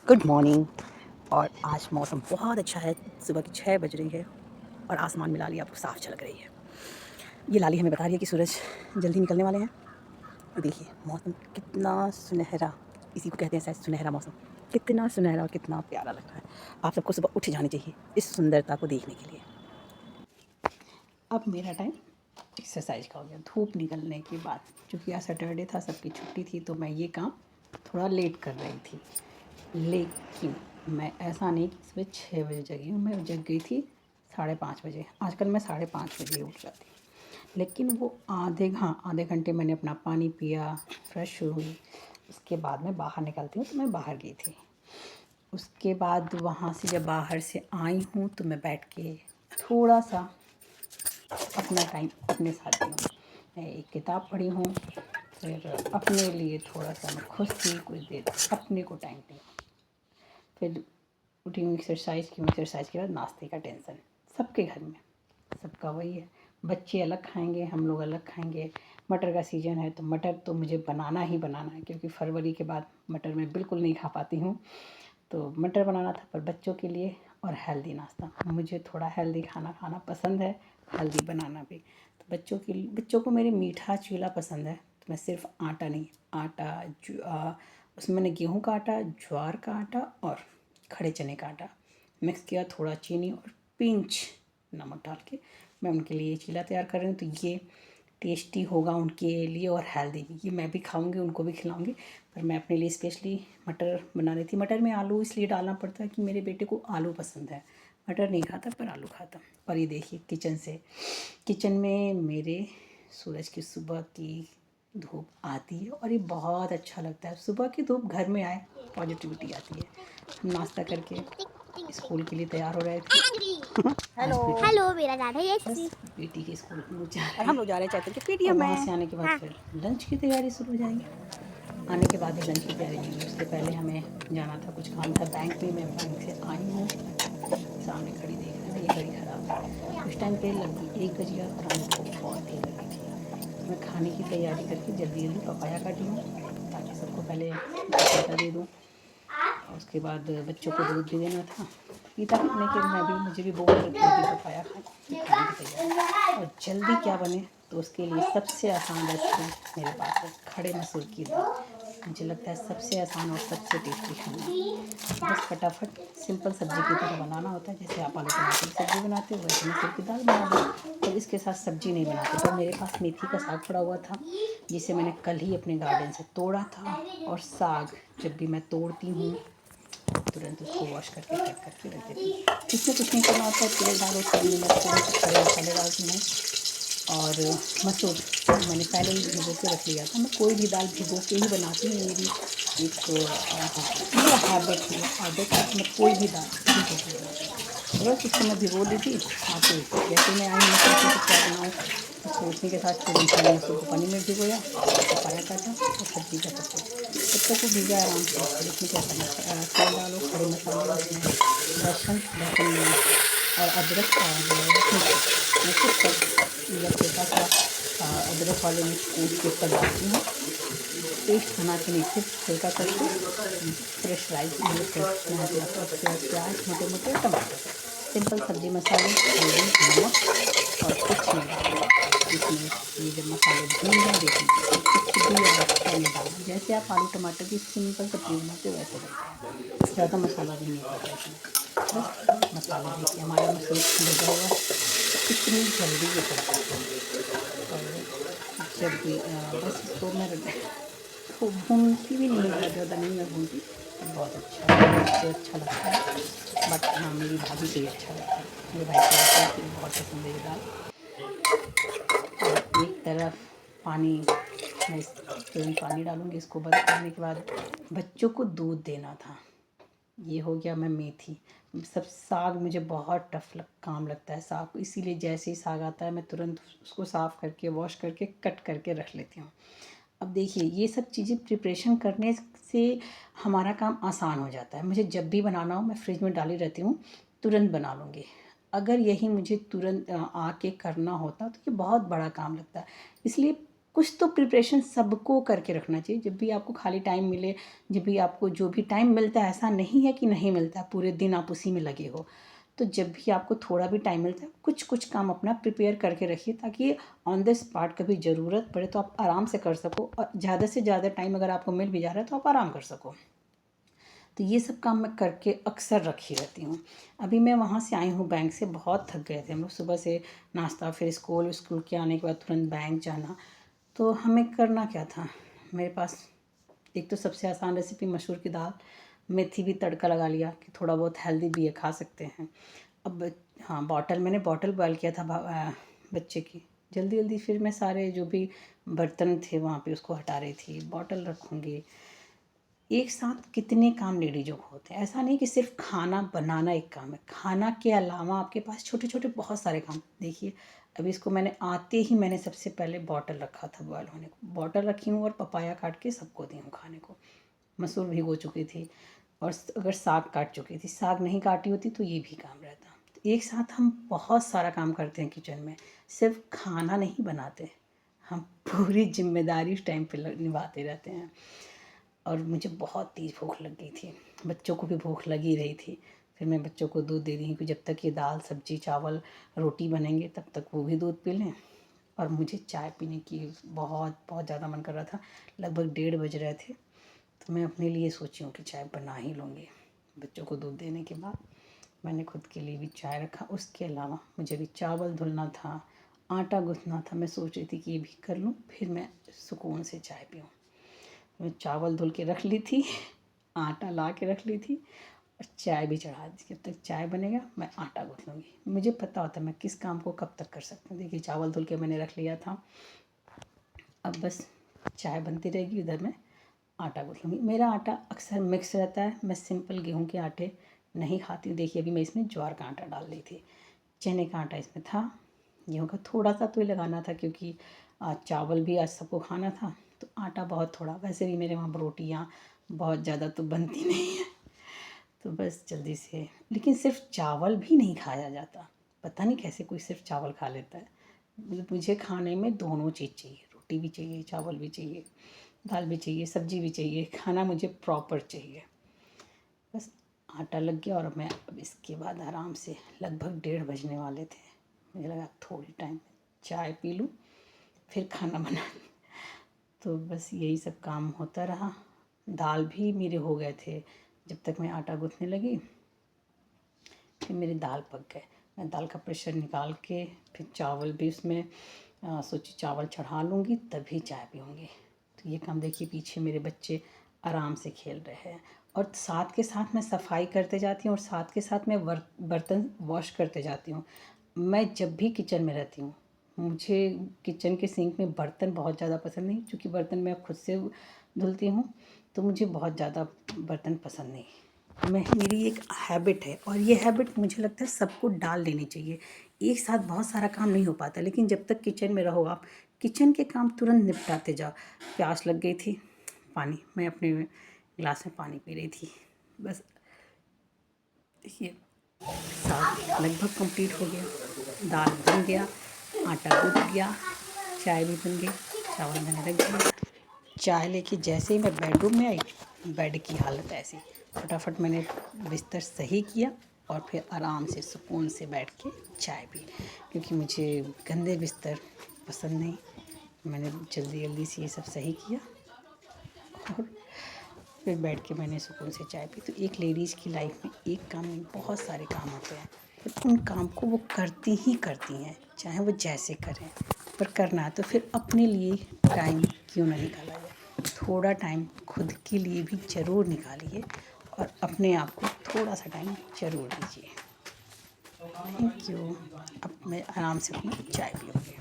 Good morning. और आज मौसम बहुत अच्छा है। सुबह की 6 बज रही है और आसमान में लाली आपको साफ झलक रही है। ये लाली हमें बता रही है कि सूरज जल्दी निकलने वाले हैं। और देखिए मौसम कितना सुनहरा, इसी को कहते हैं शायद सुनहरा मौसम। कितना सुनहरा और कितना प्यारा लग रहा है। आप सबको सुबह उठ जानी चाहिए इस सुंदरता को देखने के लिए। अब मेरा टाइम एक्सरसाइज का हो गया धूप निकलने के बाद। चूँकि आज सैटरडे था, सबकी छुट्टी थी, तो मैं ये काम थोड़ा लेट कर रही थी। लेकिन मैं ऐसा नहीं कि सुबह 6 बजे जगी हूँ, मैं जग गई थी 5:30 बजे। आजकल मैं 5:30 बजे उठ जाती हूँ। लेकिन वो आधे घंटे मैंने अपना पानी पिया, फ्रेश हुई। उसके बाद मैं बाहर निकलती हूँ, तो मैं बाहर गई थी। उसके बाद वहाँ से जब बाहर से आई हूँ तो मैं बैठ के थोड़ा सा अपना टाइम अपने साथ दी हूँ। मैं एक किताब पढ़ी हूँ, फिर अपने लिए थोड़ा सा मैं खुश थी, कुछ देर अपने को टाइम दी। फिर उठी हूँ, एक्सरसाइज की। एक्सरसाइज के बाद नाश्ते का टेंशन सबके घर में, सबका वही है। बच्चे अलग खाएंगे, हम लोग अलग खाएंगे। मटर का सीज़न है तो मटर तो मुझे बनाना ही बनाना है, क्योंकि फरवरी के बाद मटर मैं बिल्कुल नहीं खा पाती हूँ। तो मटर बनाना था पर बच्चों के लिए, और हेल्दी नाश्ता। मुझे थोड़ा हेल्दी खाना खाना पसंद है, हेल्दी बनाना भी। तो बच्चों को मेरे मीठा चीला पसंद है। तो मैं सिर्फ आटा नहीं, उसमें मैंने गेहूँ का आटा, ज्वार का आटा और खड़े चने का आटा मिक्स किया, थोड़ा चीनी और पिंच नमक डाल के मैं उनके लिए चीला तैयार कर रही हूँ। तो ये टेस्टी होगा उनके लिए और हेल्दी भी। ये मैं भी खाऊंगी, उनको भी खिलाऊंगी। पर मैं अपने लिए स्पेशली मटर बना रही थी। मटर में आलू इसलिए डालना पड़ता है कि मेरे बेटे को आलू पसंद है। मटर नहीं खाता पर आलू खाता। और ये देखिए किचन में मेरे सूरज की सुबह की धूप आती है और ये बहुत अच्छा लगता है। सुबह की धूप घर में आए, पॉजिटिविटी आती है। हम नाश्ता करके स्कूल के लिए तैयार हो रहे थे। हेलो हेलो मेरा नाम है बस यशी। बेटी के स्कूल हम लोग जा रहे हैं। हम लोग जा रहे हैं चैतन्य के पीटीएम में। वहाँ से आने के बाद फिर लंच की तैयारी शुरू हो जाएगी। आने के बाद ही लंच की तैयारी नहीं हुई, उससे पहले हमें जाना था, कुछ काम था बैंक में। मैं बैंक से आई हूँ, सामने घड़ी देख रहे हैं, ये घड़ी ख़राब है। उस टाइम पे लगभग 1 बज गया और हमको बहुत देर लगी थी। तो मैं खाने की तैयारी करके जल्दी जल्दी पपाया काटी हूँ, ताकि सबको पहले नाश्ता दे दूँ। और उसके बाद बच्चों को दूध भी देना था, पीता खाने के मुझे भी बहुत लगती थी पपाया खाने की तैयारी। और जल्दी क्या बने तो उसके लिए सबसे आसान रेसिपी मेरे पास है, खड़े मसूर की दाल। मुझे लगता है सबसे आसान और सबसे टेस्टी खाना। बस फटाफट सिंपल सब्ज़ी की तरह बनाना होता है। जैसे आप आलू टमाटर की सब्ज़ी बनाते हो वैसे मसूर की दाल बना दो। और इसके साथ सब्ज़ी नहीं बनाते। पर मेरे पास मेथी का साग पड़ा हुआ था, जिसे मैंने कल ही अपने गार्डन से तोड़ा था। और साग जब भी मैं तोड़ती हूँ तुरंत उसको वॉश करके कट करके रख देती हूँ। इसमें कुछ नहीं करना होता है, तेल डालो, थोड़ी मिर्च, थोड़े से खड़े मसाले डालती हूँ। और मसूर मैंने पहले ही भिगो के रख लिया था। मैं कोई भी दाल भिगो के ही बनाती हूँ, मेरी एक मेरा हैबिट है, आदत है कि मैं कोई भी दाल भिगो के बनाती हूँ। तो बस उसको मैं भिगो दी थी। आके जैसे मैं आई मैं सोची तो क्या बनाऊँ, तो सोचने के साथ तुरंत मैंने मसूर को पानी में भिगोया, पपाया काटा और सब्ज़ी का सब कुछ जब तक वो भीगा आराम से। फिर इसमें क्या करना है, तेल डालो, खड़े मसाले, उसमें लहसुन में और अदरक और मिर्च। मैं सिर्फ जब हल्का सा अदरक वाले मिर्च कूट के ऊपर डालती हूँ। पेस्ट बना के नहीं, सिर्फ हल्का करके फ्रेश राइस मतलब फ्रेश मैं उसके बाद प्याज मोटे मोटे टमाटर, सिंपल सब्ज़ी मसाले, हल्दी, नमक और कुछ नहीं डालना। इसमें ये जब मसाले भून जाए देख लीजिए, फिर कुछ भी एक्स्ट्रा नहीं डालना। जैसे आप आलू टमाटर की सिंपल सब्ज़ी बनाते हो वैसे बनता है, ज़्यादा मसाला भी नहीं पड़ता इसमें। बस मसाले देखिए हमारा मसूर भुजा हुआ है, कितनी जल्दी ये पक जाता है। और जब भी बस इसको मैं भूनती भी नहीं हूँ, बहुत ज़्यादा नहीं मैं भूनती। पर बहुत अच्छा मुझे अच्छा लगता है। बट हाँ मेरी भाभी को ये अच्छा लगता है, मेरे भाई को बहुत पसंद है ये दाल। और एक तरफ पानी, मैं तुरंत पानी डालूँगी। इसको बंद करने के बाद बच्चों को दूध देना था। ये हो गया। मैं मेथी सब साग मुझे बहुत काम लगता है साग को, इसीलिए जैसे ही साग आता है मैं तुरंत उसको साफ़ करके वॉश करके कट करके रख लेती हूँ। अब देखिए ये सब चीज़ें प्रिपरेशन करने से हमारा काम आसान हो जाता है। मुझे जब भी बनाना हो मैं फ्रिज में डाली रहती हूँ, तुरंत बना लूँगी। अगर यही मुझे तुरंत आके करना होता तो ये बहुत बड़ा काम लगता है। इसलिए कुछ तो प्रिपरेशन सबको करके रखना चाहिए। जब भी आपको खाली टाइम मिले, जब भी आपको जो भी टाइम मिलता है, ऐसा नहीं है कि नहीं मिलता, पूरे दिन आप उसी में लगे हो। तो जब भी आपको थोड़ा भी टाइम मिलता है, कुछ कुछ काम अपना प्रिपेयर करके रखिए, ताकि ऑन द स्पॉट कभी ज़रूरत पड़े तो आप आराम से कर सको, और ज़्यादा से ज़्यादा टाइम अगर आपको मिल भी जा रहा है तो आप आराम कर सको। तो ये सब काम मैं करके अक्सर रखी रहती हूँ। अभी मैं वहाँ से आई हूँ बैंक से, बहुत थक गए थे हम लोग। सुबह से नाश्ता, फिर स्कूल के आने के बाद तुरंत बैंक जाना। तो हमें करना क्या था, मेरे पास एक तो सबसे आसान रेसिपी मसूर की दाल, मेथी भी तड़का लगा लिया कि थोड़ा बहुत हेल्दी भी है, खा सकते हैं। अब हाँ, मैंने बॉटल बॉयल किया था बच्चे की, जल्दी जल्दी। फिर मैं सारे जो भी बर्तन थे वहाँ पे उसको हटा रही थी, बॉटल रखूँगी। एक साथ कितने काम लेडीज़ों को होते हैं। ऐसा नहीं कि सिर्फ खाना बनाना एक काम है, खाना के अलावा आपके पास छोटे छोटे बहुत सारे काम। देखिए अभी इसको मैंने सबसे पहले बॉटल रखा था बॉयल होने को, बॉटल रखी हूँ और पपाया काट के सबको दी हूँ खाने को। मसूर भिगो चुकी थी, और अगर साग काट चुकी थी, साग नहीं काटी होती तो ये भी काम रहता। तो एक साथ हम बहुत सारा काम करते हैं किचन में, सिर्फ खाना नहीं बनाते, हम पूरी जिम्मेदारी उस टाइम पे निभाते रहते हैं। और मुझे बहुत तेज़ भूख लग गई थी, बच्चों को भी भूख लगी रही थी। फिर मैं बच्चों को दूध दे दी कि जब तक ये दाल सब्जी चावल रोटी बनेंगे तब तक वो भी दूध पी लें। और मुझे चाय पीने की बहुत बहुत ज़्यादा मन कर रहा था। लगभग 1:30 बज रहे थे, तो मैं अपने लिए सोची हूँ कि चाय बना ही लूँगी। बच्चों को दूध देने के बाद मैंने खुद के लिए भी चाय रखा। उसके अलावा मुझे भी चावल धुलना था, आटा गूँथना था। मैं सोच रही थी कि ये भी कर लूँ, फिर मैं सुकून से चाय पीऊँ। मैं चावल धुल के रख ली थी, आटा ला के रख ली थी, और चाय भी चढ़ा दी। जब तक चाय बनेगा मैं आटा गूँथ लूँगी। मुझे पता होता है मैं किस काम को कब तक कर सकती हूँ। देखिए चावल धुल के मैंने रख लिया था, अब बस चाय बनती रहेगी, उधर मैं आटा गूँथ लूँगी। मेरा आटा अक्सर मिक्स रहता है, मैं सिंपल गेहूँ के आटे नहीं खाती हूँ। देखिए अभी मैं इसमें ज्वार का आटा डाल रही थी, चने का आटा इसमें था, गेहूँ का थोड़ा सा तो ही लगाना था क्योंकि आज चावल भी आज सबको खाना था, तो आटा बहुत थोड़ा। वैसे भी मेरे वहाँ रोटियाँ बहुत ज़्यादा तो बनती नहीं है, तो बस जल्दी से। लेकिन सिर्फ चावल भी नहीं खाया जाता, पता नहीं कैसे कोई सिर्फ चावल खा लेता है। मुझे खाने में दोनों चीज़ चाहिए, रोटी भी चाहिए, चावल भी चाहिए, दाल भी चाहिए, सब्जी भी चाहिए, खाना मुझे प्रॉपर चाहिए। बस आटा लग गया, और मैं अब इसके बाद आराम से, लगभग 1:30 बजने वाले थे, मुझे लगा थोड़ी टाइम चाय पी लूँ फिर खाना बना। तो बस यही सब काम होता रहा। दाल भी मेरे हो गए थे जब तक मैं आटा गूँथने लगी, फिर मेरी दाल पक गए। मैं दाल का प्रेशर निकाल के फिर चावल भी उसमें सोची चावल चढ़ा लूँगी तभी चाय पीऊँगी। तो ये काम देखिए, पीछे मेरे बच्चे आराम से खेल रहे हैं, और साथ के साथ मैं सफाई करते जाती हूँ, और साथ के साथ मैं बर्तन वॉश करते जाती हूँ। मैं जब भी किचन में रहती हूँ, मुझे किचन के सिंक में बर्तन बहुत ज़्यादा पसंद नहीं, क्योंकि बर्तन मैं खुद से धुलती हूँ, तो मुझे बहुत ज़्यादा बर्तन पसंद नहीं। मेरी एक हैबिट है, और ये हैबिट मुझे लगता है सबको डाल लेनी चाहिए। एक साथ बहुत सारा काम नहीं हो पाता, लेकिन जब तक किचन में रहो आप, किचन के काम तुरंत निपटाते जाओ। प्यास लग गई थी, पानी, मैं अपने गिलास में पानी पी रही थी। बस देखिए साग लगभग कंप्लीट हो गया, दाल बन गया, आटा गूँथ गया, चाय भी बन गई, चावल मैंने रख दिया। चाय लेके जैसे ही मैं बेडरूम में आई, बेड की हालत ऐसी। फटाफट मैंने बिस्तर सही किया, और फिर आराम से सुकून से बैठ के चाय पी, क्योंकि मुझे गंदे बिस्तर पसंद नहीं। मैंने जल्दी जल्दी से ये सब सही किया, और फिर बैठ के मैंने सुकून से चाय पी। तो एक लेडीज़ की लाइफ में एक काम नहीं, बहुत सारे काम होते हैं, पर उन काम को वो करती ही करती हैं, चाहे वो जैसे करें, पर करना है तो फिर अपने लिए टाइम क्यों ना निकाला जाए। थोड़ा टाइम खुद के लिए भी ज़रूर निकालिए, और अपने आप को थोड़ा सा टाइम ज़रूर दीजिए। Thank you. अब मैं आराम से अपनी चाय पीऊँगी।